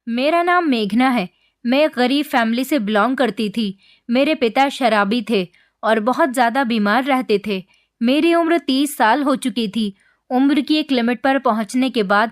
मेरा नाम मेघना है। मैं एक गरीब फैमिली से बिलोंग करती थी। मेरे पिता शराबी थे और बहुत ज़्यादा बीमार रहते थे। मेरी उम्र 30 साल हो चुकी थी। उम्र की एक लिमिट पर पहुंचने के बाद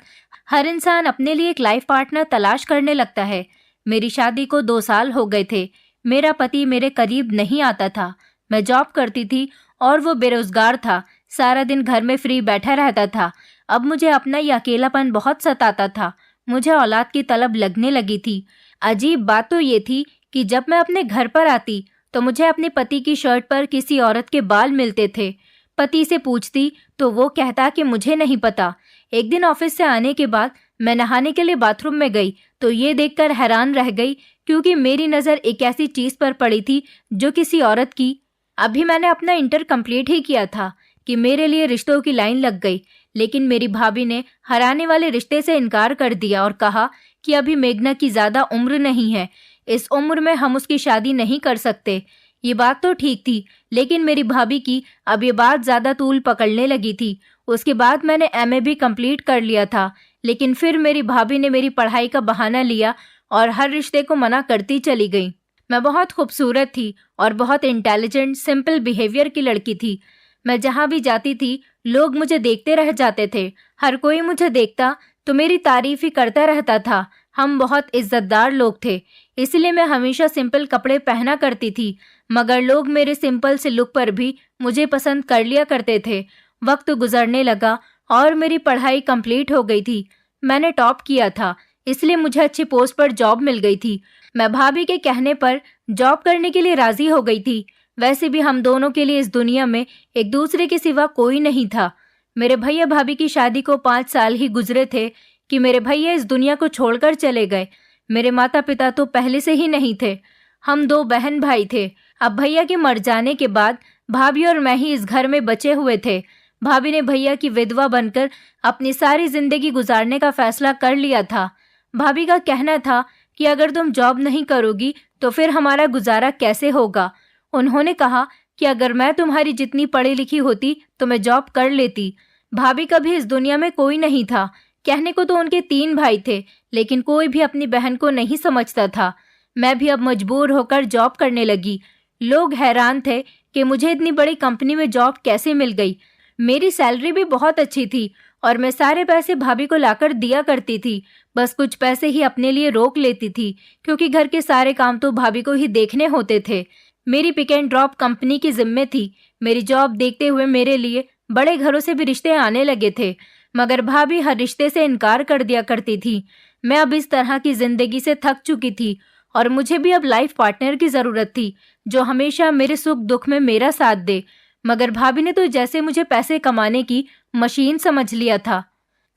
हर इंसान अपने लिए एक लाइफ पार्टनर तलाश करने लगता है। मेरी शादी को 2 साल हो गए थे। मेरा पति मेरे करीब नहीं आता था। मैं जॉब करती थी और वो बेरोजगार था। सारा दिन घर में फ्री बैठा रहता था। अब मुझे अपना ये अकेलापन बहुत सताता था। मुझे औलाद की तलब लगने लगी थी। अजीब बात तो ये थी कि जब मैं अपने घर पर आती तो मुझे अपने पति की शर्ट पर किसी औरत के बाल मिलते थे। पति से पूछती तो वो कहता कि मुझे नहीं पता। एक दिन ऑफिस से आने के बाद मैं नहाने के लिए बाथरूम में गई तो ये देखकर हैरान रह गई, क्योंकि मेरी नज़र एक ऐसी चीज़ पर पड़ी थी जो किसी औरत की। अभी मैंने अपना इंटर कंप्लीट ही किया था कि मेरे लिए रिश्तों की लाइन लग गई। लेकिन मेरी भाभी ने हराने वाले रिश्ते से इनकार कर दिया और कहा कि अभी मेघना की ज़्यादा उम्र नहीं है, इस उम्र में हम उसकी शादी नहीं कर सकते। ये बात तो ठीक थी, लेकिन मेरी भाभी की अब ये बात ज़्यादा तूल पकड़ने लगी थी। उसके बाद मैंने एमए भी कंप्लीट कर लिया था, लेकिन फिर मेरी भाभी ने मेरी पढ़ाई का बहाना लिया और हर रिश्ते को मना करती चली गई। मैं बहुत खूबसूरत थी और बहुत इंटेलिजेंट, सिंपल बिहेवियर की लड़की थी। मैं जहाँ भी जाती थी लोग मुझे देखते रह जाते थे। हर कोई मुझे देखता तो मेरी तारीफ ही करता रहता था। हम बहुत इज्जतदार लोग थे, इसलिए मैं हमेशा सिंपल कपड़े पहना करती थी। मगर लोग मेरे सिंपल से लुक पर भी मुझे पसंद कर लिया करते थे। वक्त गुजरने लगा और मेरी पढ़ाई कंप्लीट हो गई थी। मैंने टॉप किया था, इसलिए मुझे अच्छी पोस्ट पर जॉब मिल गई थी। मैं भाभी के कहने पर जॉब करने के लिए राजी हो गई थी। वैसे भी हम दोनों के लिए इस दुनिया में एक दूसरे के सिवा कोई नहीं था। मेरे भैया भाभी की शादी को 5 साल ही गुजरे थे कि मेरे भैया इस दुनिया को छोड़कर चले गए। मेरे माता पिता तो पहले से ही नहीं थे। हम 2 बहन भाई थे। अब भैया के मर जाने के बाद भाभी और मैं ही इस घर में बचे हुए थे। भाभी ने भैया की विधवा बनकर अपनी सारी जिंदगी गुजारने का फैसला कर लिया था। भाभी का कहना था कि अगर तुम जॉब नहीं करोगी तो फिर हमारा गुजारा कैसे होगा। उन्होंने कहा कि अगर मैं तुम्हारी जितनी पढ़ी लिखी होती तो मैं जॉब कर लेती। भाभी का भी इस दुनिया में कोई नहीं था। कहने को तो उनके 3 भाई थे, लेकिन कोई भी अपनी बहन को नहीं समझता था। मैं भी अब मजबूर होकर जॉब करने लगी। लोग हैरान थे कि मुझे इतनी बड़ी कंपनी में जॉब कैसे मिल गई। मेरी सैलरी भी बहुत अच्छी थी और मैं सारे पैसे भाभी को लाकर दिया करती थी। बस कुछ पैसे ही अपने लिए रोक लेती थी, क्योंकि घर के सारे काम तो भाभी को ही देखने होते थे। मेरी पिक एंड ड्रॉप कंपनी की जिम्मे थी। मेरी जॉब देखते हुए मेरे लिए बड़े घरों से भी रिश्ते आने लगे थे, मगर भाभी हर रिश्ते से इनकार कर दिया करती थी। मैं अब इस तरह की जिंदगी से थक चुकी थी और मुझे भी अब लाइफ पार्टनर की जरूरत थी जो हमेशा मेरे सुख दुख में मेरा साथ दे। मगर भाभी ने तो जैसे मुझे पैसे कमाने की मशीन समझ लिया था।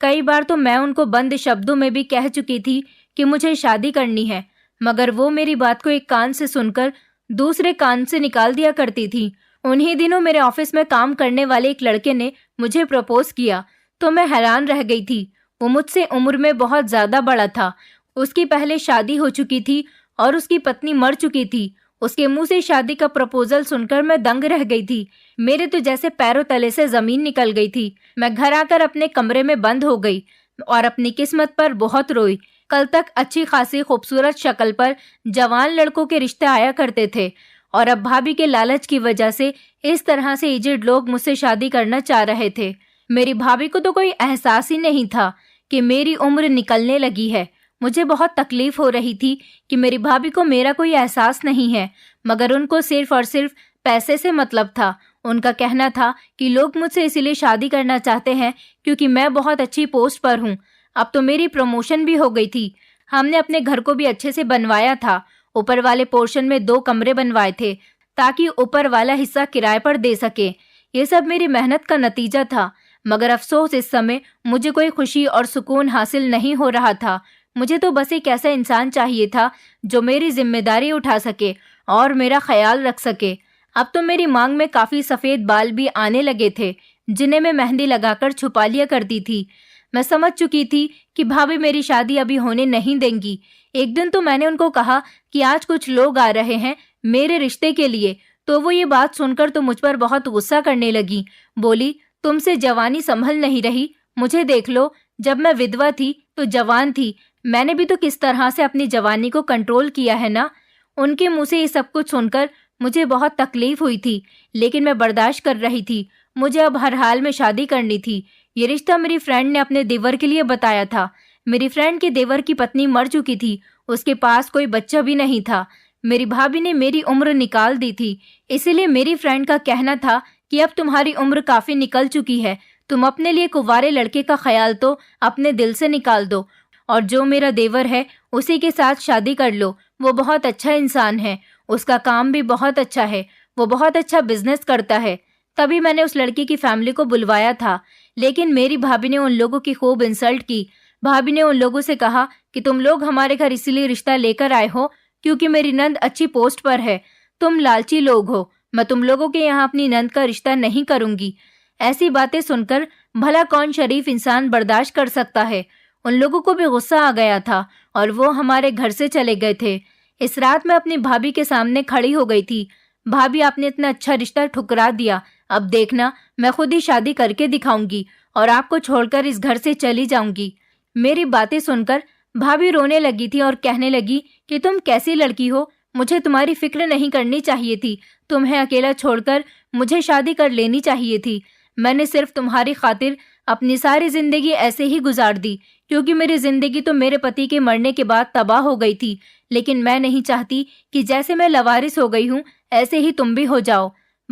कई बार तो मैं उनको बंद शब्दों में भी कह चुकी थी कि मुझे शादी करनी है, मगर वो मेरी बात को एक कान से सुनकर दूसरे कान से निकाल दिया करती थी। उन्हीं दिनों मेरे ऑफिस में काम करने वाले एक लड़के ने मुझे प्रपोज किया तो मैं हैरान रह गई थी। वो मुझसे उम्र में बहुत ज्यादा बड़ा था। उसकी पहले शादी हो चुकी थी और उसकी पत्नी मर चुकी थी। उसके मुंह से शादी का प्रपोजल सुनकर मैं दंग रह गई थी। मेरे तो जैसे पैरों तले से जमीन निकल गई थी। मैं घर आकर अपने कमरे में बंद हो गई और अपनी किस्मत पर बहुत रोई। कल तक अच्छी खासी खूबसूरत शक्ल पर जवान लड़कों के रिश्ते आया करते थे और अब भाभी के लालच की वजह से इस तरह से एजेड लोग मुझसे शादी करना चाह रहे थे। मेरी भाभी को तो कोई एहसास ही नहीं था कि मेरी उम्र निकलने लगी है। मुझे बहुत तकलीफ हो रही थी कि मेरी भाभी को मेरा कोई एहसास नहीं है, मगर उनको सिर्फ और सिर्फ पैसे से मतलब था। उनका कहना था कि लोग मुझसे इसीलिए शादी करना चाहते हैं क्योंकि मैं बहुत अच्छी पोस्ट पर हूँ। अब तो मेरी प्रमोशन भी हो गई थी। हमने अपने घर को भी अच्छे से बनवाया था। ऊपर वाले पोर्शन में 2 कमरे बनवाए थे ताकि ऊपर वाला हिस्सा किराए पर दे सके। ये सब मेरी मेहनत का नतीजा था, मगर अफसोस इस समय मुझे कोई खुशी और सुकून हासिल नहीं हो रहा था। मुझे तो बस एक ऐसा इंसान चाहिए था जो मेरी जिम्मेदारी उठा सके और मेरा ख्याल रख सके। अब तो मेरी मांग में काफी सफेद बाल भी आने लगे थे, जिन्हें मैं मेहंदी लगाकर छुपा लिया करती थी। मैं समझ चुकी थी कि भाभी मेरी शादी अभी होने नहीं देंगी। एक दिन तो मैंने उनको कहा कि आज कुछ लोग आ रहे हैं मेरे रिश्ते के लिए, तो वो ये बात सुनकर तो मुझ पर बहुत गुस्सा करने लगी। बोली, तुमसे जवानी संभल नहीं रही, मुझे देख लो, जब मैं विधवा थी तो जवान थी, मैंने भी तो किस तरह से अपनी जवानी को कंट्रोल किया है ना। उनके मुंह से ये सब कुछ सुनकर मुझे बहुत तकलीफ हुई थी, लेकिन मैं बर्दाश्त कर रही थी। मुझे अब हर हाल में शादी करनी थी। ये रिश्ता मेरी फ्रेंड ने अपने देवर के लिए बताया था। मेरी फ्रेंड के देवर की पत्नी मर चुकी थी, उसके पास कोई बच्चा भी नहीं था। मेरी भाभी ने मेरी उम्र निकाल दी थी, इसीलिए मेरी फ्रेंड का कहना था कि अब तुम्हारी उम्र काफी निकल चुकी है, तुम अपने लिए कुंवारे लड़के का ख्याल तो अपने दिल से निकाल दो और जो मेरा देवर है उसी के साथ शादी कर लो। वो बहुत अच्छा इंसान है, उसका काम भी बहुत अच्छा है, वो बहुत अच्छा बिजनेस करता है। तभी मैंने उस लड़की की फैमिली को बुलवाया था, लेकिन मेरी भाभी ने उन लोगों की खूब इंसल्ट की। भाभी ने उन लोगों से कहा कि तुम लोग हमारे घर इसीलिए रिश्ता लेकर आए हो क्योंकि मेरी नंद अच्छी पोस्ट पर है। तुम लालची लोग हो, मैं तुम लोगों के यहाँ अपनी नंद का रिश्ता नहीं करूंगी। ऐसी बातें सुनकर भला कौन शरीफ इंसान बर्दाश्त कर सकता है। उन लोगों को भी गुस्सा आ गया था और वो हमारे घर से चले गए थे। इस रात मैं अपनी भाभी के सामने खड़ी हो गई थी। भाभी, आपने इतना अच्छा रिश्ता ठुकरा दिया, अब देखना मैं खुद ही शादी करके दिखाऊंगी और आपको छोड़कर इस घर से चली जाऊंगी। मेरी बातें सुनकर भाभी रोने लगी थी और कहने लगी कि तुम कैसी लड़की हो, मुझे तुम्हारी फिक्र नहीं करनी चाहिए थी, तुम्हें अकेला छोड़कर मुझे शादी कर लेनी चाहिए थी। मैंने सिर्फ तुम्हारी खातिर अपनी सारी जिंदगी ऐसे ही गुजार दी, क्योंकि मेरी जिंदगी तो मेरे पति के मरने के बाद तबाह हो गई थी। लेकिन मैं नहीं चाहती कि जैसे मैं लवारिस हो गई हूँ ऐसे ही तुम भी हो जाओ।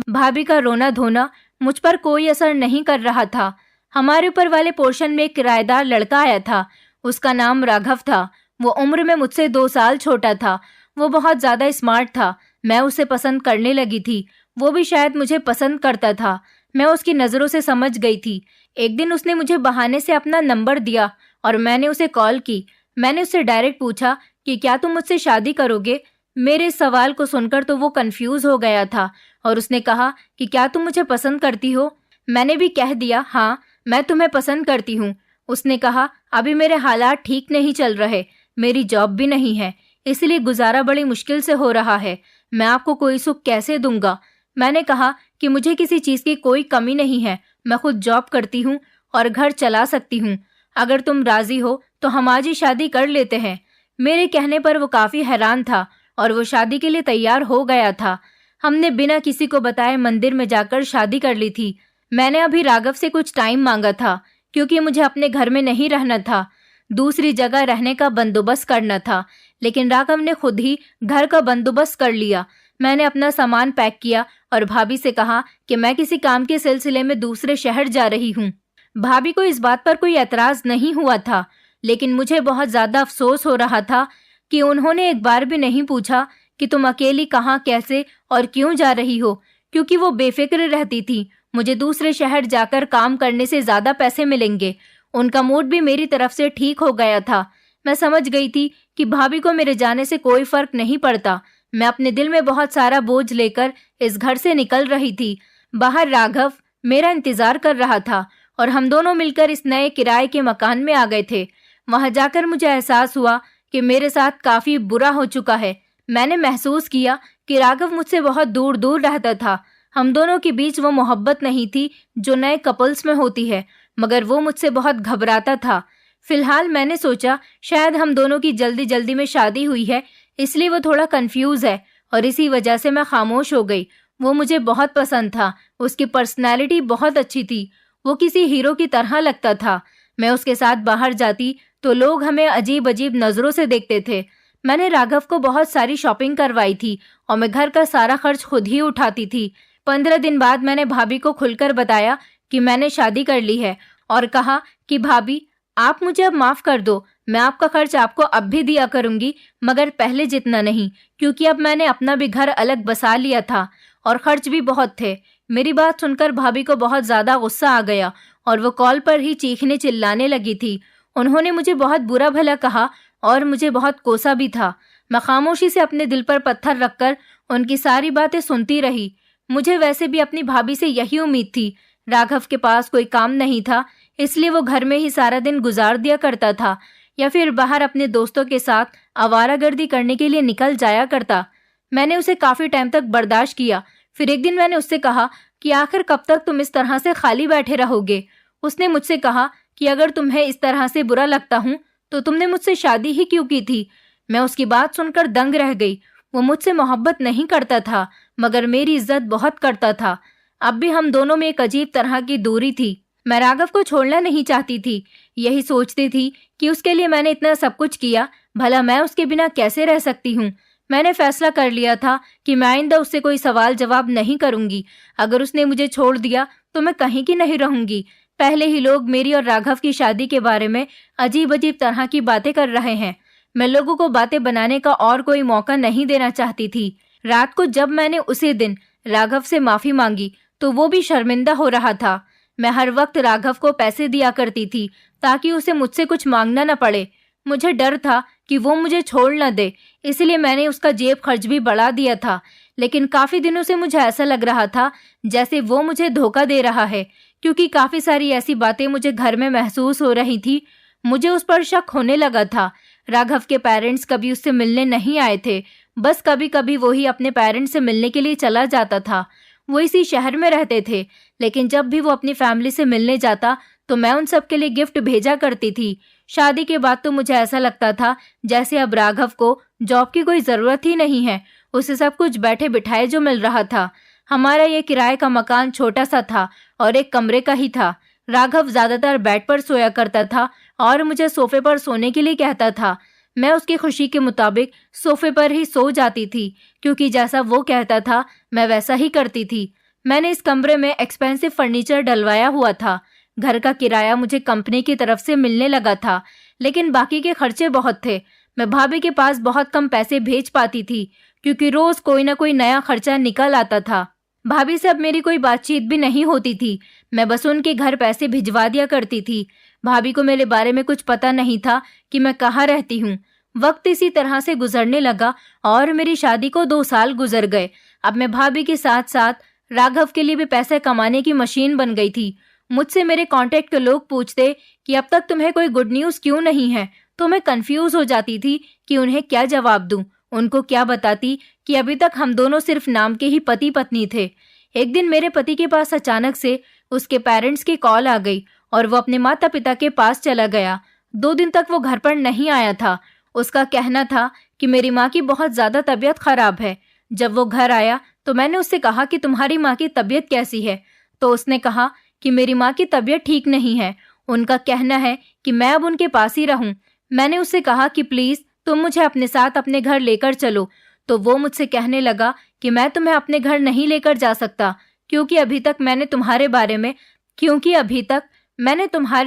भाभी का रोना धोना मुझ पर कोई असर नहीं कर रहा था। हमारे ऊपर वाले पोर्शन में एक किराएदार लड़का आया था, उसका नाम राघव था। वो उम्र में मुझसे 2 साल छोटा था। वो बहुत ज्यादा स्मार्ट था। मैं उसे पसंद करने लगी थी, वो भी शायद मुझे पसंद करता था। मैं उसकी नजरों से समझ गई थी। एक दिन उसने मुझे बहाने से अपना नंबर दिया और मैंने उसे कॉल की। मैंने उससे डायरेक्ट पूछा कि क्या तुम मुझसे शादी करोगे। मेरे सवाल को सुनकर तो वो कंफ्यूज हो गया था और उसने कहा कि क्या तुम मुझे पसंद करती हो। मैंने भी कह दिया, हाँ मैं तुम्हें पसंद करती हूँ। उसने कहा, अभी मेरे हालात ठीक नहीं चल रहे, मेरी जॉब भी नहीं है, इसलिए गुजारा बड़ी मुश्किल से हो रहा है, मैं आपको कोई सुख कैसे दूंगा। मैंने कहा कि मुझे किसी चीज की कोई कमी नहीं है, मैं खुद जॉब करती हूँ और घर चला सकती हूँ। अगर तुम राजी हो तो हम आज ही शादी कर लेते हैं। मेरे कहने पर वो काफी हैरान था और वो शादी के लिए तैयार हो गया था। हमने बिना किसी को बताए मंदिर में जाकर शादी कर ली थी। मैंने अभी राघव से कुछ टाइम मांगा था क्योंकि मुझे अपने घर में नहीं रहना था, दूसरी जगह रहने का बंदोबस्त करना था। लेकिन राघव ने खुद ही घर का बंदोबस्त कर लिया। मैंने अपना सामान पैक किया और भाभी से कहा कि मैं किसी काम के सिलसिले में दूसरे शहर जा रही हूँ। भाभी को इस बात पर कोई एतराज नहीं हुआ था, लेकिन मुझे बहुत ज्यादा अफसोस हो रहा था कि उन्होंने एक बार भी नहीं पूछा कि तुम अकेली कहाँ, कैसे और क्यों जा रही हो, क्योंकि वो बेफिक्र रहती थी। मुझे दूसरे शहर जाकर काम करने से ज्यादा पैसे मिलेंगे। उनका मूड भी मेरी तरफ से ठीक हो गया था। मैं समझ गई थी कि भाभी को मेरे जाने से कोई फर्क नहीं पड़ता। मैं अपने दिल में बहुत सारा बोझ लेकर इस घर से निकल रही थी। बाहर राघव मेरा इंतजार कर रहा था और हम दोनों मिलकर इस नए किराए के मकान में आ गए थे। वहां जाकर मुझे एहसास हुआ कि मेरे साथ काफी बुरा हो चुका है। मैंने महसूस किया कि राघव मुझसे बहुत दूर दूर रहता था। हम दोनों के बीच वो मोहब्बत नहीं थी जो नए कपल्स में होती है, मगर वो मुझसे बहुत घबराता था। फिलहाल मैंने सोचा शायद हम दोनों की जल्दी जल्दी में शादी हुई है, इसलिए वो थोड़ा कंफ्यूज है और इसी वजह से मैं खामोश हो गई। वो मुझे बहुत पसंद था, उसकी पर्सनैलिटी बहुत अच्छी थी, वो किसी हीरो की तरह लगता था। मैं उसके साथ बाहर जाती तो लोग हमें अजीब अजीब नजरों से देखते थे। मैंने राघव को बहुत सारी शॉपिंग करवाई थी और मैं घर का सारा खर्च खुद ही उठाती थी। 15 दिन बाद मैंने भाभी को खुलकर बताया कि मैंने शादी कर ली है और कहा कि भाभी आप मुझे अब माफ कर दो, मैं आपका खर्च आपको अब भी दिया करूंगी, मगर पहले जितना नहीं, क्योंकि अब मैंने अपना भी घर अलग बसा लिया था और खर्च भी बहुत थे। मेरी बात सुनकर भाभी को बहुत ज्यादा गुस्सा आ गया और वो कॉल पर ही चीखने चिल्लाने लगी थी। उन्होंने मुझे बहुत बुरा भला कहा और मुझे बहुत कोसा भी था। मैं खामोशी से अपने दिल पर पत्थर रखकर उनकी सारी बातें सुनती रही। मुझे वैसे भी अपनी भाभी से यही उम्मीद थी। राघव के पास कोई काम नहीं था, इसलिए वो घर में ही सारा दिन गुजार दिया करता था या फिर बाहर अपने दोस्तों के साथ आवारागर्दी करने के लिए निकल जाया करता। मैंने उसे काफी टाइम तक बर्दाश्त किया। फिर एक दिन मैंने उससे कहा कि आखिर कब तक तुम इस तरह से खाली बैठे रहोगे। उसने मुझसे कहा कि अगर तुम्हें इस तरह से बुरा लगता हूँ तो तुमने मुझसे शादी ही क्यों की थी? मैं उसकी बात सुनकर दंग रह गई। वो मुझसे मोहब्बत नहीं करता था, मगर मेरी इज्जत बहुत करता था। अब भी हम दोनों में एक अजीब तरह की दूरी थी। मैं राघव को छोड़ना नहीं चाहती थी। यही सोचती थी कि उसके लिए मैंने इतना सब कुछ किया, भला मैं उसके बिना कैसे रह सकती हूँ। मैंने फैसला कर लिया था कि मैं आइंदा उससे कोई सवाल जवाब नहीं करूंगी। अगर उसने मुझे छोड़ दिया तो मैं कहीं की नहीं रहूंगी। पहले ही लोग मेरी और राघव की शादी के बारे में अजीब अजीब तरह की बातें कर रहे हैं। मैं लोगों को बातें बनाने का और कोई मौका नहीं देना चाहती थी। रात को जब मैंने उसी दिन राघव से माफी मांगी तो वो भी शर्मिंदा हो रहा था। मैं हर वक्त राघव को पैसे दिया करती थी ताकि उसे मुझसे कुछ मांगना न पड़े। मुझे डर था कि वो मुझे छोड़ न दे, इसलिए मैंने उसका जेब खर्च भी बढ़ा दिया था। लेकिन काफी दिनों से मुझे ऐसा लग रहा था जैसे वो मुझे धोखा दे रहा है, क्योंकि काफी सारी ऐसी बातें मुझे घर में महसूस हो रही थी। मुझे उस पर शक होने लगा था। राघव के पेरेंट्स कभी उससे मिलने नहीं आए थे, बस कभी कभी वो ही अपने पेरेंट्स से मिलने के लिए चला जाता था। वो इसी शहर में रहते थे, लेकिन जब भी वो अपनी फैमिली से मिलने जाता तो मैं उन सब के लिए गिफ्ट भेजा करती थी। शादी के बाद तो मुझे ऐसा लगता था जैसे अब राघव को जॉब की कोई जरूरत ही नहीं है, उसे सब कुछ बैठे बिठाए जो मिल रहा था। हमारा ये किराए का मकान छोटा सा था और एक कमरे का ही था। राघव ज्यादातर बेड पर सोया करता था और मुझे सोफे पर सोने के लिए कहता था। मैं उसकी खुशी के मुताबिक सोफे पर ही सो जाती थी, क्योंकि जैसा वो कहता था मैं वैसा ही करती थी। मैंने इस कमरे में एक्सपेंसिव फर्नीचर डलवाया हुआ था। घर का किराया मुझे कंपनी की तरफ से मिलने लगा था, लेकिन बाकी के खर्चे बहुत थे। मैं भाभी के पास बहुत कम पैसे भेज पाती थी, क्योंकि रोज कोई ना कोई नया खर्चा निकल आता था। भाभी से अब मेरी कोई बातचीत भी नहीं होती थी। मैं बस उनके घर पैसे भिजवा दिया करती थी। भाभी को मेरे बारे में कुछ पता नहीं था कि मैं कहाँ रहती हूँ। वक्त इसी तरह से गुजरने लगा और मेरी शादी को 2 साल गुजर गए। अब मैं भाभी के साथ साथ राघव के लिए भी पैसे कमाने की मशीन बन गई थी। मुझसे मेरे कांटेक्ट के लोग पूछते कि अब तक तुम्हें कोई गुड न्यूज़ क्यों नहीं है, तो मैं कंफ्यूज हो जाती थी कि उन्हें क्या जवाब दूं। उनको क्या बताती कि अभी तक हम दोनों सिर्फ नाम के ही पति पत्नी थे। एक दिन मेरे पति के पास अचानक से उसके पेरेंट्स की कॉल आ गई और वो अपने माता पिता के पास चला गया। 2 दिन तक वो घर पर नहीं आया था। उसका कहना था कि मेरी माँ की बहुत ज्यादा तबीयत खराब है। जब वो घर आया तो मैंने उससे कहा कि तुम्हारी माँ की तबीयत कैसी है, तो उसने कहा कि मेरी माँ की तबीयत ठीक नहीं है। उनका कहना है कि मैं अब उनके पास ही रहूं। मैंने उससे कहा कि प्लीज तुम मुझे अपने साथ अपने घर लेकर चलो, तो वो मुझसे कहने लगा कि मैं तुम्हें अपने घर नहीं लेकर जा सकता, क्योंकि अभी तक मैंने तुम्हारे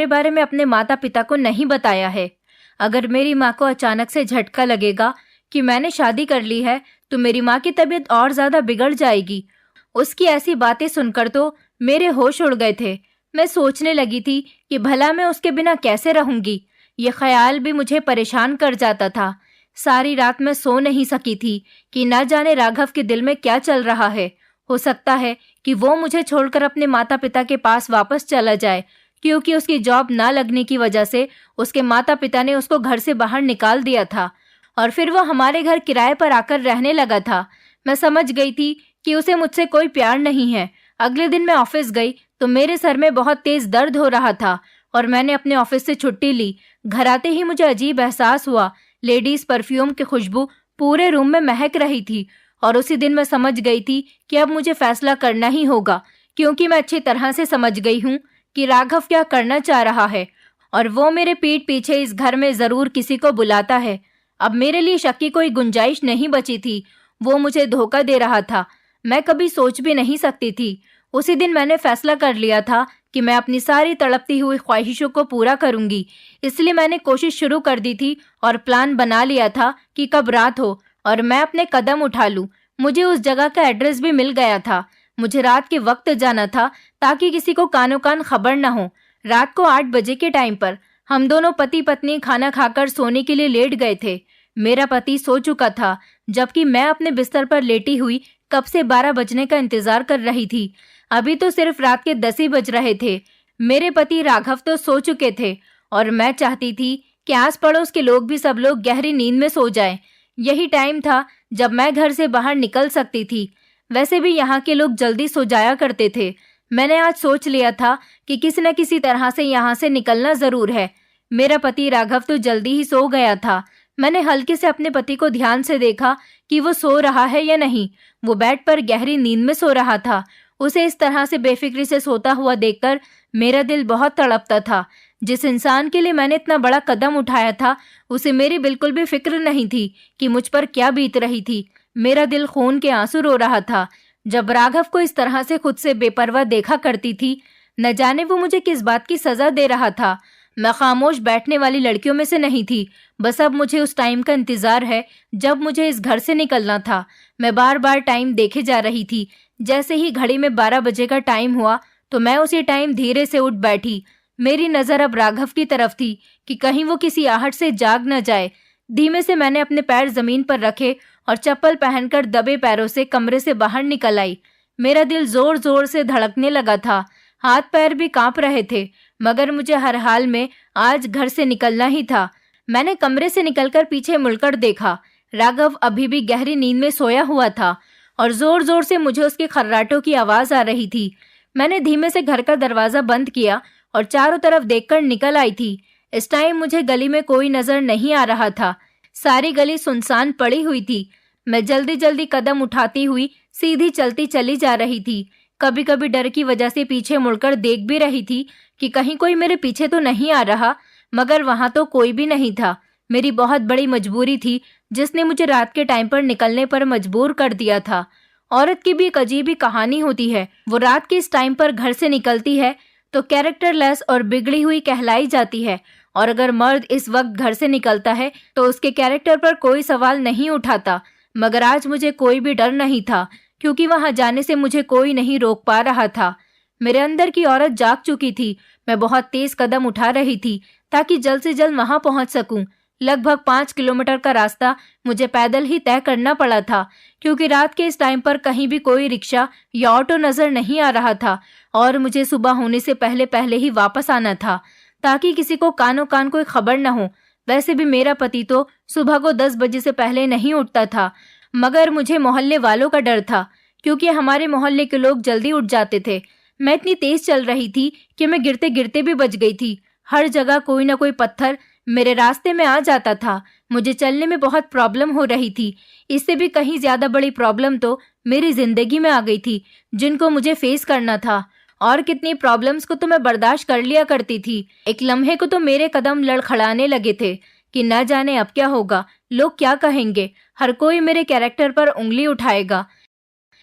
बारे में अपने माता पिता को नहीं बताया है। अगर मेरी माँ को अचानक से झटका लगेगा कि मैंने शादी कर ली है तो मेरी माँ की तबीयत और ज्यादा बिगड़ जाएगी। उसकी ऐसी बातें सुनकर तो मेरे होश उड़ गए थे। मैं सोचने लगी थी कि भला मैं उसके बिना कैसे रहूंगी। ये ख्याल भी मुझे परेशान कर जाता था। सारी रात मैं सो नहीं सकी थी कि न जाने राघव के दिल में क्या चल रहा है। हो सकता है कि वो मुझे छोड़कर अपने माता पिता के पास वापस चला जाए, क्योंकि उसकी जॉब ना लगने की वजह से उसके माता पिता ने उसको घर से बाहर निकाल दिया था और फिर वो हमारे घर किराए पर आकर रहने लगा था। मैं समझ गई थी कि उसे मुझसे कोई प्यार नहीं है। अगले दिन मैं ऑफिस गई तो मेरे सर में बहुत तेज दर्द हो रहा था और मैंने अपने ऑफिस से छुट्टी ली। घर आते ही मुझे अजीब एहसास हुआ। लेडीज परफ्यूम की खुशबू पूरे रूम में महक रही थी और उसी दिन मैं समझ गई थी कि अब मुझे फैसला करना ही होगा, क्योंकि मैं अच्छी तरह से समझ गई हूँ कि राघव क्या करना चाह रहा है और वो मेरे पीठ पीछे इस घर में जरूर किसी को बुलाता है। अब मेरे लिए शक की कोई गुंजाइश नहीं बची थी। वो मुझे धोखा दे रहा था। मैं कभी सोच भी नहीं सकती थी। उसी दिन मैंने फैसला कर लिया था कि मैं अपनी सारी तड़पती हुई ख्वाहिशों को पूरा करूंगी। इसलिए मैंने कोशिश शुरू कर दी थी और प्लान बना लिया था कि कब रात हो और मैं अपने कदम उठा लूं। मुझे उस जगह का एड्रेस भी मिल गया था। मुझे रात के वक्त जाना था ताकि किसी को कानो कान खबर न हो। रात को 8 बजे के टाइम पर हम दोनों पति पत्नी खाना खाकर सोने के लिए लेट गए थे। मेरा पति सो चुका था, जबकि मैं अपने बिस्तर पर लेटी हुई कब से 12 बजने का इंतजार कर रही थी। अभी तो सिर्फ रात के 10 ही बज रहे थे। मेरे पति राघव तो सो चुके थे और मैं चाहती थी कि आस पड़ोस के लोग भी सब लोग गहरी नींद में सो जाएं। यही टाइम था जब मैं घर से बाहर निकल सकती थी। वैसे भी यहाँ के लोग जल्दी सो जाया करते थे। मैंने आज सोच लिया था कि किसी न किसी तरह से यहाँ से निकलना जरूर है। मेरा पति राघव तो जल्दी ही सो गया था। मैंने हल्के से अपने पति को ध्यान से देखा कि वो सो रहा है या नहीं। वो बेड पर गहरी नींद में सो रहा था। उसे इस तरह से बेफिक्री से सोता हुआ देखकर मेरा दिल बहुत तड़पता था। जिस इंसान के लिए मैंने इतना बड़ा कदम उठाया था, उसे मेरी बिल्कुल भी फिक्र नहीं थी कि मुझ पर क्या बीत रही थी। मेरा दिल खून के आंसू रो रहा था। जब राघव को इस तरह से खुद से बेपरवाह देखा करती थी, न जाने वो मुझे किस बात की सजा दे रहा था। मैं खामोश बैठने वाली लड़कियों में से नहीं थी। बस अब मुझे उस टाइम का इंतजार है जब मुझे इस घर से निकलना था। मैं बार बार टाइम देखे जा रही थी। जैसे ही घड़ी में 12 बजे का टाइम हुआ तो मैं उसी टाइम धीरे से उठ बैठी। मेरी नजर अब राघव की तरफ थी कि कहीं वो किसी आहट से जाग न जाए। धीमे से मैंने अपने पैर जमीन पर रखे और चप्पल पहनकर दबे पैरों से कमरे से बाहर निकल आई। मेरा दिल जोर जोर से धड़कने लगा था। हाथ पैर भी कांप रहे थे, मगर मुझे हर हाल में आज घर से निकलना ही था। मैंने कमरे से निकलकर पीछे मुड़कर देखा। राघव अभी भी गहरी नींद में सोया हुआ था और जोर जोर से मुझे उसके खर्राटों की आवाज आ रही थी। मैंने धीमे से घर का दरवाजा बंद किया और चारों तरफ देखकर निकल आई थी। इस टाइम मुझे गली में कोई नजर नहीं आ रहा था। सारी गली सुनसान पड़ी हुई थी। मैं जल्दी जल्दी कदम उठाती हुई सीधी चलती चली जा रही थी। कभी कभी डर की वजह से पीछे मुड़कर देख भी रही थी कि कहीं कोई मेरे पीछे तो नहीं आ रहा, मगर वहां तो कोई भी नहीं था। मेरी बहुत बड़ी मजबूरी थी जिसने मुझे रात के टाइम पर निकलने पर मजबूर कर दिया था। औरत की भी एक अजीब ही कहानी होती है। वो रात के इस टाइम पर घर से निकलती है तो कैरेक्टरलेस और बिगड़ी हुई कहलाई जाती है, और अगर मर्द इस वक्त घर से निकलता है तो उसके कैरेक्टर पर कोई सवाल नहीं उठाता। मगर आज मुझे कोई भी डर नहीं था, क्योंकि वहां जाने से मुझे कोई नहीं रोक पा रहा था। मेरे अंदर की औरत जाग चुकी थी। मैं बहुत तेज कदम उठा रही थी ताकि जल्द से जल्द वहां पहुंच सकूं। लगभग 5 किलोमीटर का रास्ता मुझे पैदल ही तय करना पड़ा था, क्योंकि रात के इस टाइम पर कहीं भी कोई रिक्शा या ऑटो नजर नहीं आ रहा था और मुझे सुबह होने से पहले पहले ही वापस आना था, ताकि किसी को कानो कान कोई खबर न हो। वैसे भी मेरा पति तो सुबह को 10 बजे से पहले नहीं उठता था, मगर मुझे मोहल्ले वालों का डर था, क्योंकि हमारे मोहल्ले के लोग जल्दी उठ जाते थे। मैं इतनी तेज चल रही थी कि मैं गिरते गिरते भी बच गई थी। हर जगह कोई ना कोई पत्थर मेरे रास्ते में आ जाता था। मुझे चलने में बहुत प्रॉब्लम हो रही थी। इससे भी कहीं ज्यादा बड़ी प्रॉब्लम तो मेरी जिंदगी में आ गई थी, जिनको मुझे फेस करना था। और कितनी प्रॉब्लम्स को तो मैं बर्दाश्त कर लिया करती थी। एक लम्हे को तो मेरे कदम लड़खड़ाने लगे थे कि न जाने अब क्या होगा, लोग क्या कहेंगे, हर कोई मेरे कैरेक्टर पर उंगली उठाएगा।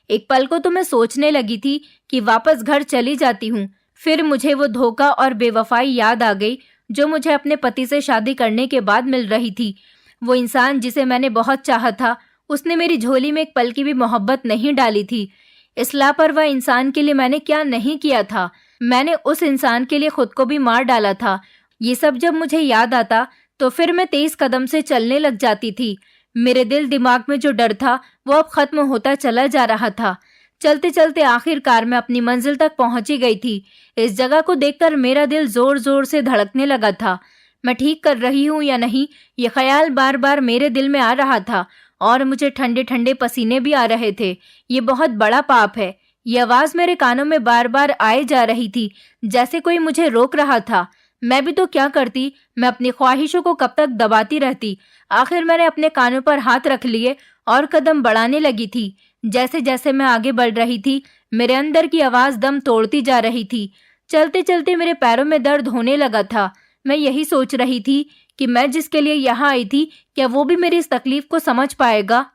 एक पल को तो मैं सोचने लगी थी कि वापस घर चली जाती हूँ। फिर मुझे वो धोखा और बेवफाई याद आ गई जो मुझे अपने पति से शादी करने के बाद मिल रही थी। वो इंसान जिसे मैंने बहुत चाहा था, उसने मेरी झोली में एक पल की भी मोहब्बत नहीं डाली थी। इस लापरवाह इंसान के लिए मैंने क्या नहीं किया था। मैंने उस इंसान के लिए खुद को भी मार डाला था। ये सब जब मुझे याद आता तो फिर मैं तेज कदम से चलने लग जाती थी। मेरे दिल दिमाग में जो डर था वो अब खत्म होता चला जा रहा था। चलते चलते आखिरकार मैं अपनी मंजिल तक पहुंची गई थी। इस जगह को देखकर मेरा दिल जोर जोर से धड़कने लगा था। मैं ठीक कर रही हूँ या नहीं, ये ख्याल बार बार मेरे दिल में आ रहा था और मुझे ठंडे ठंडे पसीने भी आ रहे थे। ये बहुत बड़ा पाप है। ये आवाज मेरे कानों में बार बार आए जा रही थी, जैसे कोई मुझे रोक रहा था। मैं भी तो क्या करती, मैं अपनी ख्वाहिशों को कब तक दबाती रहती। आखिर मैंने अपने कानों पर हाथ रख लिए और कदम बढ़ाने लगी थी। जैसे जैसे मैं आगे बढ़ रही थी, मेरे अंदर की आवाज दम तोड़ती जा रही थी। चलते चलते मेरे पैरों में दर्द होने लगा था। मैं यही सोच रही थी कि मैं जिसके लिए यहाँ आई थी, क्या वो भी मेरी इस तकलीफ को समझ पाएगा।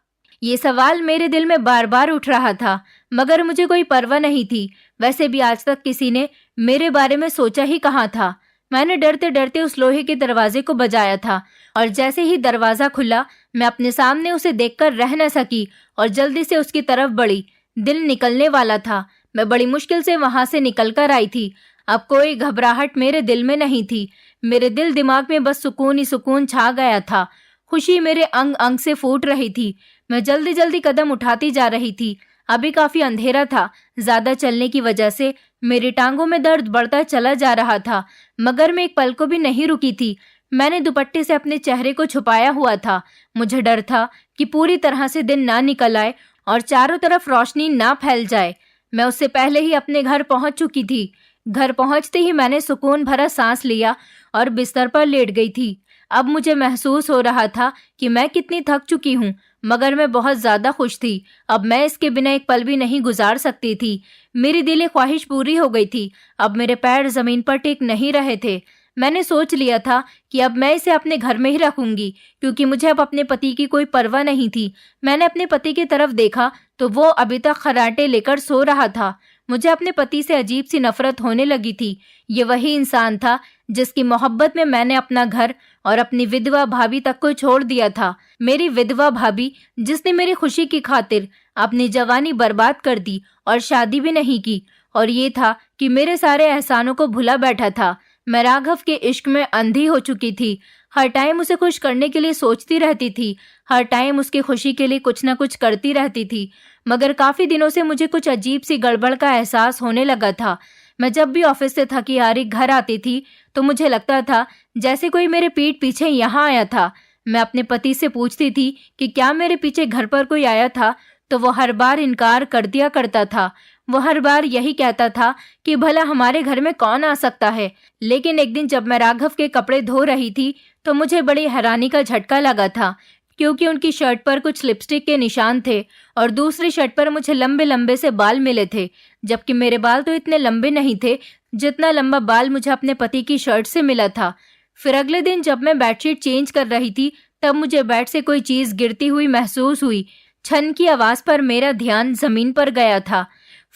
ये सवाल मेरे दिल में बार बार उठ रहा था, मगर मुझे कोई परवाह नहीं थी। वैसे भी आज तक किसी ने मेरे बारे में सोचा ही कहाँ था। मैंने डरते डरते उस लोहे के दरवाजे को बजाया था और जैसे ही दरवाजा खुला, मैं अपने सामने उसे देखकर रह न सकी और जल्दी से उसकी तरफ बढ़ी। दिल निकलने वाला था। मैं बड़ी मुश्किल से वहां से निकल कर आई थी। अब कोई घबराहट मेरे दिल में नहीं थी। मेरे दिल दिमाग में बस सुकून ही सुकून छा गया था। खुशी मेरे अंग अंग से फूट रही थी। मैं जल्दी जल्दी कदम उठाती जा रही थी। अभी काफी अंधेरा था। ज्यादा चलने की वजह से मेरी टांगों में दर्द बढ़ता चला जा रहा था, मगर मैं एक पल को भी नहीं रुकी थी। मैंने दुपट्टे से अपने चेहरे को छुपाया हुआ था। मुझे डर था कि पूरी तरह से दिन ना निकल आए और चारों तरफ रोशनी ना फैल जाए। मैं उससे पहले ही अपने घर पहुंच चुकी थी। घर पहुंचते ही मैंने सुकून भरा सांस लिया और बिस्तर पर लेट गई थी। अब मुझे महसूस हो रहा था कि मैं कितनी थक चुकी हूँ, मगर मैं बहुत ज्यादा खुश थी। अब मैं इसके बिना एक पल भी नहीं गुजार सकती थी। मेरी दिली ख्वाहिश पूरी हो गई थी। अब मेरे पैर जमीन पर टिक नहीं रहे थे। मैंने सोच लिया था कि अब मैं इसे अपने घर में ही रखूंगी, क्योंकि मुझे अब अपने पति की कोई परवाह नहीं थी। मैंने अपने पति की तरफ देखा तो वो अभी तक खर्राटे लेकर सो रहा था। मुझे अपने पति से अजीब सी नफरत होने लगी थी। ये वही इंसान था जिसकी मोहब्बत में मैंने अपना घर और अपनी विधवा भाभी तक को छोड़ दिया था। मेरी विधवा भाभी जिसने मेरी खुशी की खातिर अपनी जवानी बर्बाद कर दी और शादी भी नहीं की। और ये था कि मेरे सारे एहसानों को भुला बैठा था। मैं राघव के इश्क में अंधी हो चुकी थी। हर टाइम उसे खुश करने के लिए सोचती रहती थी। हर टाइम उसकी खुशी के लिए कुछ न कुछ करती रहती थी। मगर काफी दिनों से मुझे कुछ अजीब सी गड़बड़ का एहसास होने लगा था। मैं जब भी ऑफिस से थकी हारी घर आती थी तो मुझे लगता था जैसे कोई मेरे पीठ पीछे यहाँ आया था। मैं अपने पति से पूछती थी कि क्या मेरे पीछे घर पर कोई आया था, तो वो हर बार इनकार कर दिया करता था। वो हर बार यही कहता था कि भला हमारे घर में कौन आ सकता है। लेकिन एक दिन जब मैं राघव के कपड़े धो रही थी तो मुझे बड़ी हैरानी का झटका लगा था, क्योंकि उनकी शर्ट पर कुछ लिपस्टिक के निशान थे और दूसरी शर्ट पर मुझे लंबे लंबे से बाल मिले थे, जबकि मेरे बाल तो इतने लंबे नहीं थे जितना लंबा बाल मुझे अपने पति की शर्ट से मिला था। फिर अगले दिन जब मैं बेडशीट चेंज कर रही थी तब मुझे बेड से कोई चीज गिरती हुई महसूस हुई। छन की आवाज पर मेरा ध्यान जमीन पर गया था।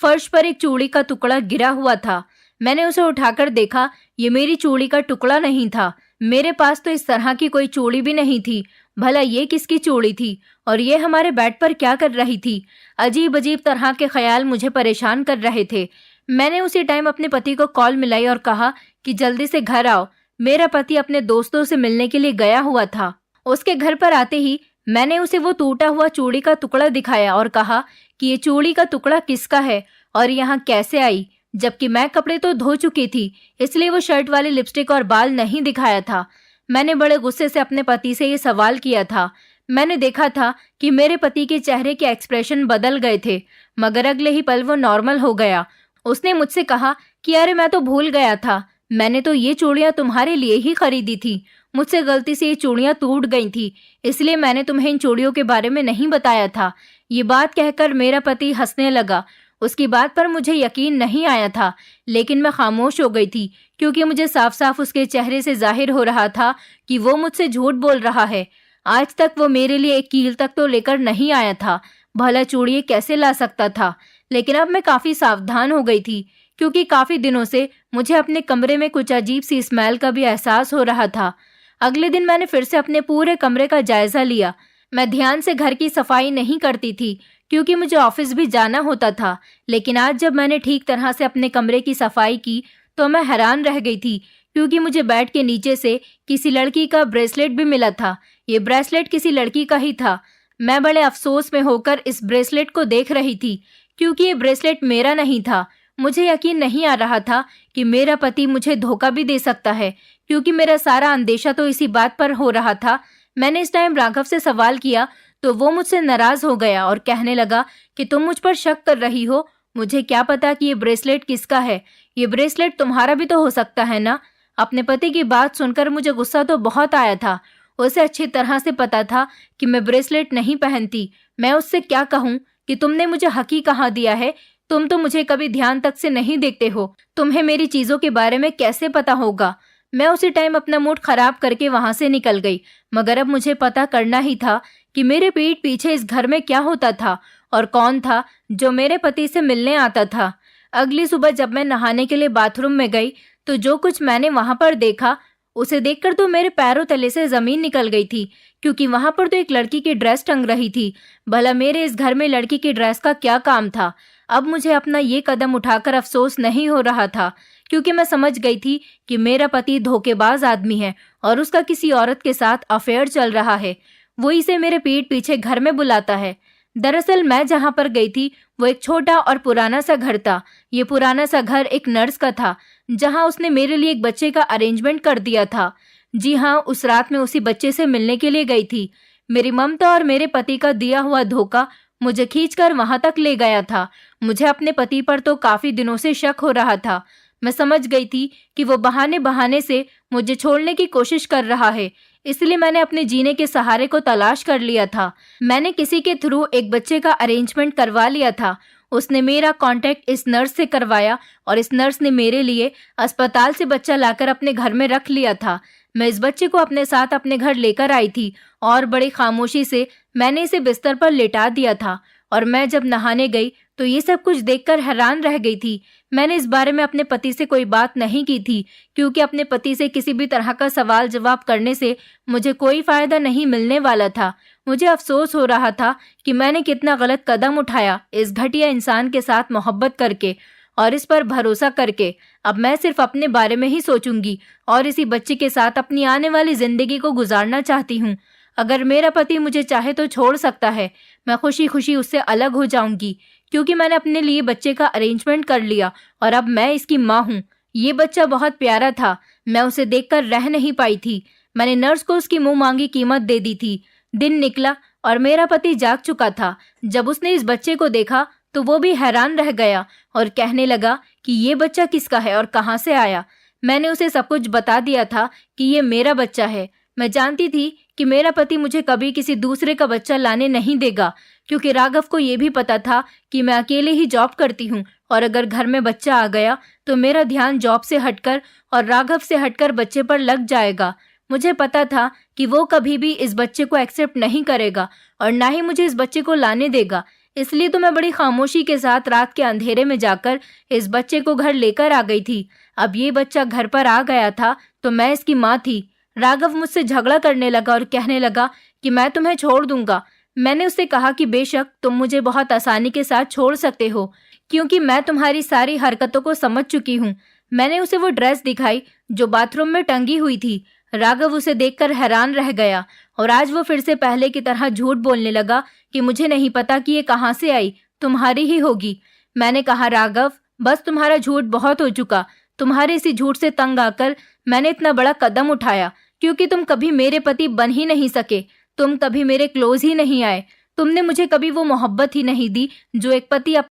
फर्श पर एक चूड़ी का टुकड़ा गिरा हुआ था। मैंने उसे उठाकर देखा। ये मेरी चूड़ी का टुकड़ा नहीं था। मेरे पास तो इस तरह की कोई चूड़ी भी नहीं थी। भला ये किसकी चूड़ी थी और ये हमारे बेड पर क्या कर रही थी? अजीब अजीब तरह के ख्याल मुझे परेशान कर रहे थे। मैंने उसी टाइम अपने पति को कॉल मिलाई और कहा कि जल्दी से घर आओ। मेरा पति अपने दोस्तों से मिलने के लिए गया हुआ था। उसके घर पर आते ही मैंने उसे वो टूटा हुआ चूड़ी का टुकड़ा दिखाया और कहा कि ये चूड़ी का टुकड़ा किसका है और यहाँ कैसे आई, जबकि मैं कपड़े तो धो चुकी थी, इसलिए वो शर्ट वाली लिपस्टिक और बाल नहीं दिखाया था। मैंने बड़े गुस्से से अपने पति से ये सवाल किया था। मैंने देखा था कि मेरे पति के चेहरे के एक्सप्रेशन बदल गए थे, मगर अगले ही पल वो नॉर्मल हो गया। उसने मुझसे कहा कि अरे मैं तो भूल गया था, मैंने तो ये चूड़ियां तुम्हारे लिए ही खरीदी थी। मुझसे गलती से ये चूड़ियां टूट गई थी, इसलिए मैंने तुम्हें इन चूड़ियों के बारे में नहीं बताया था। ये बात कहकर मेरा पति हंसने लगा। उसकी बात पर मुझे यकीन नहीं आया था, लेकिन मैं खामोश हो गई थी, क्योंकि मुझे साफ साफ उसके चेहरे से जाहिर हो रहा था कि वो मुझसे झूठ बोल रहा है। आज तक वो मेरे लिए एक कील तक तो लेकर नहीं आया था। भला चूड़ियां कैसे ला सकता था? लेकिन अब मैं काफी सावधान हो गई थी, क्योंकि काफी दिनों से मुझे अपने कमरे में कुछ अजीब सी स्मेल का भी एहसास हो रहा था। अगले दिन मैंने फिर से अपने पूरे कमरे का जायजा लिया। मैं ध्यान से घर की सफाई नहीं करती थी, क्योंकि मुझे ऑफिस भी जाना होता था। लेकिन आज जब मैंने ठीक तरह से अपने कमरे की सफाई की तो मैं हैरान रह गई थी, क्योंकि मुझे बेड के नीचे से किसी लड़की का ब्रेसलेट भी मिला था। ये ब्रेसलेट किसी लड़की का ही था। मैं बड़े अफसोस में होकर इस ब्रेसलेट को देख रही थी, क्योंकि ये ब्रेसलेट मेरा नहीं था। मुझे यकीन नहीं आ रहा था कि मेरा पति मुझे धोखा भी दे सकता है, क्योंकि मेरा सारा अंदेशा तो इसी बात पर हो रहा था। मैंने इस टाइम राघव से सवाल किया तो वो मुझसे नाराज हो गया और कहने लगा कि तुम मुझ पर शक कर रही हो। मुझे क्या पता कि ये ब्रेसलेट किसका है? ये ब्रेसलेट तुम्हारा भी तो हो सकता है ना? अपने पति की बात सुनकर मुझे गुस्सा तो बहुत आया था। उसे अच्छी तरह से पता था कि मैं ब्रेसलेट नहीं पहनती। मैं उससे क्या कहूँ कि तुमने मुझे हक ही कहाँ दिया है? तुम तो मुझे कभी ध्यान तक से नहीं देखते हो। तुम्हें मेरी चीजों के बारे में कैसे पता होगा? मैं उसी टाइम अपना मूड खराब करके वहां से निकल गई। मगर अब मुझे पता करना ही था कि मेरे पीठ पीछे इस घर में क्या होता था और कौन था जो मेरे पति से मिलने आता था। अगली सुबह जब मैं नहाने के लिए बाथरूम में गई तो जो कुछ मैंने वहां पर देखा, उसे देखकर तो मेरे पैरों तले से जमीन निकल गई थी, क्योंकि वहां पर तो एक लड़की की ड्रेस टंग रही थी। भला मेरे इस घर में लड़की की ड्रेस का क्या काम था? अब मुझे अपना ये कदम उठाकर अफसोस नहीं हो रहा था, क्योंकि मैं समझ गई थी कि मेरा पति धोखेबाज आदमी है और उसका किसी औरत के साथ अफेयर चल रहा है। वो इसे मेरे पीठ पीछे घर में बुलाता है। दरअसल मैं जहां पर गई थी वो एक छोटा और पुराना सा घर था। ये पुराना सा घर एक नर्स का था, जहां उसने मेरे लिए एक बच्चे का अरेंजमेंट कर दिया था। जी हाँ, उस रात में उसी बच्चे से मिलने के लिए गई थी। मेरी ममता और मेरे पति का दिया हुआ धोखा मुझे खींचकर वहां तक ले गया था। मुझे अपने पति पर तो काफी दिनों से शक हो रहा था, मैं समझ गई थी कि वो बहाने बहाने से मुझे छोड़ने की कोशिश कर रहा है, इसलिए मैंने अपने जीने के सहारे को तलाश कर लिया था। मैंने किसी के थ्रू एक बच्चे का अरेंजमेंट करवा लिया था। उसने मेरा कांटेक्ट इस नर्स से करवाया और इस नर्स ने मेरे लिए अस्पताल से बच्चा लाकर अपने घर में रख लिया था। मैं इस बच्चे को अपने साथ अपने घर लेकर आई थी और बड़ी खामोशी से मैंने इसे बिस्तर पर लेटा दिया था। और मैं जब नहाने गई तो ये सब कुछ देखकर हैरान रह गई थी। मैंने इस बारे में अपने पति से कोई बात नहीं की थी, क्योंकि अपने पति से किसी भी तरह का सवाल जवाब करने से मुझे कोई फायदा नहीं मिलने वाला था। मुझे अफसोस हो रहा था कि मैंने कितना गलत कदम उठाया इस घटिया इंसान के साथ मोहब्बत करके और इस पर भरोसा करके। अब मैं सिर्फ अपने बारे में ही सोचूंगी और इसी बच्चे के साथ अपनी आने वाली जिंदगी को गुजारना चाहती हूँ। अगर मेरा पति मुझे चाहे तो छोड़ सकता है। मैं खुशी खुशी उससे अलग हो जाऊंगी, क्योंकि मैंने अपने लिए बच्चे का अरेंजमेंट कर लिया और अब मैं इसकी माँ हूँ। ये बच्चा बहुत प्यारा था, मैं उसे देखकर रह नहीं पाई थी। मैंने नर्स को उसकी मुंह मांगी कीमत दे दी थी। दिन निकला और मेरा पति जाग चुका था। जब उसने इस बच्चे को देखा तो वो भी हैरान रह गया और कहने लगा कि ये बच्चा किसका है और कहाँ से आया। मैंने उसे सब कुछ बता दिया था कि ये मेरा बच्चा है। मैं जानती थी कि मेरा पति मुझे कभी किसी दूसरे का बच्चा लाने नहीं देगा, क्योंकि राघव को ये भी पता था कि मैं अकेले ही जॉब करती हूँ और अगर घर में बच्चा आ गया तो मेरा ध्यान जॉब से हटकर और राघव से हटकर बच्चे पर लग जाएगा। मुझे पता था कि वो कभी भी इस बच्चे को एक्सेप्ट नहीं करेगा और ना ही मुझे इस बच्चे को लाने देगा। इसलिए तो मैं बड़ी खामोशी के साथ रात के अंधेरे में जाकर इस बच्चे को घर लेकर आ गई थी। अब ये बच्चा घर पर आ गया था तो मैं इसकी माँ थी। राघव मुझसे झगड़ा करने लगा और कहने लगा कि मैं तुम्हें छोड़ दूंगा। मैंने उससे कहा कि बेशक तुम मुझे बहुत आसानी के साथ छोड़ सकते हो, क्योंकि मैं तुम्हारी सारी हरकतों को समझ चुकी हूँ। मैंने उसे वो ड्रेस दिखाई जो बाथरूम में टंगी हुई थी। राघव उसे देखकर हैरान रह गया और आज वो फिर से पहले की तरह झूठ बोलने लगा कि मुझे नहीं पता कि ये कहाँ से आई, तुम्हारी ही होगी। मैंने कहा राघव, बस तुम्हारा झूठ बहुत हो चुका। तुम्हारे इसी झूठ से तंग आकर मैंने इतना बड़ा कदम उठाया, क्योंकि तुम कभी मेरे पति बन ही नहीं सके। तुम कभी मेरे क्लोज ही नहीं आए। तुमने मुझे कभी वो मोहब्बत ही नहीं दी जो एक पति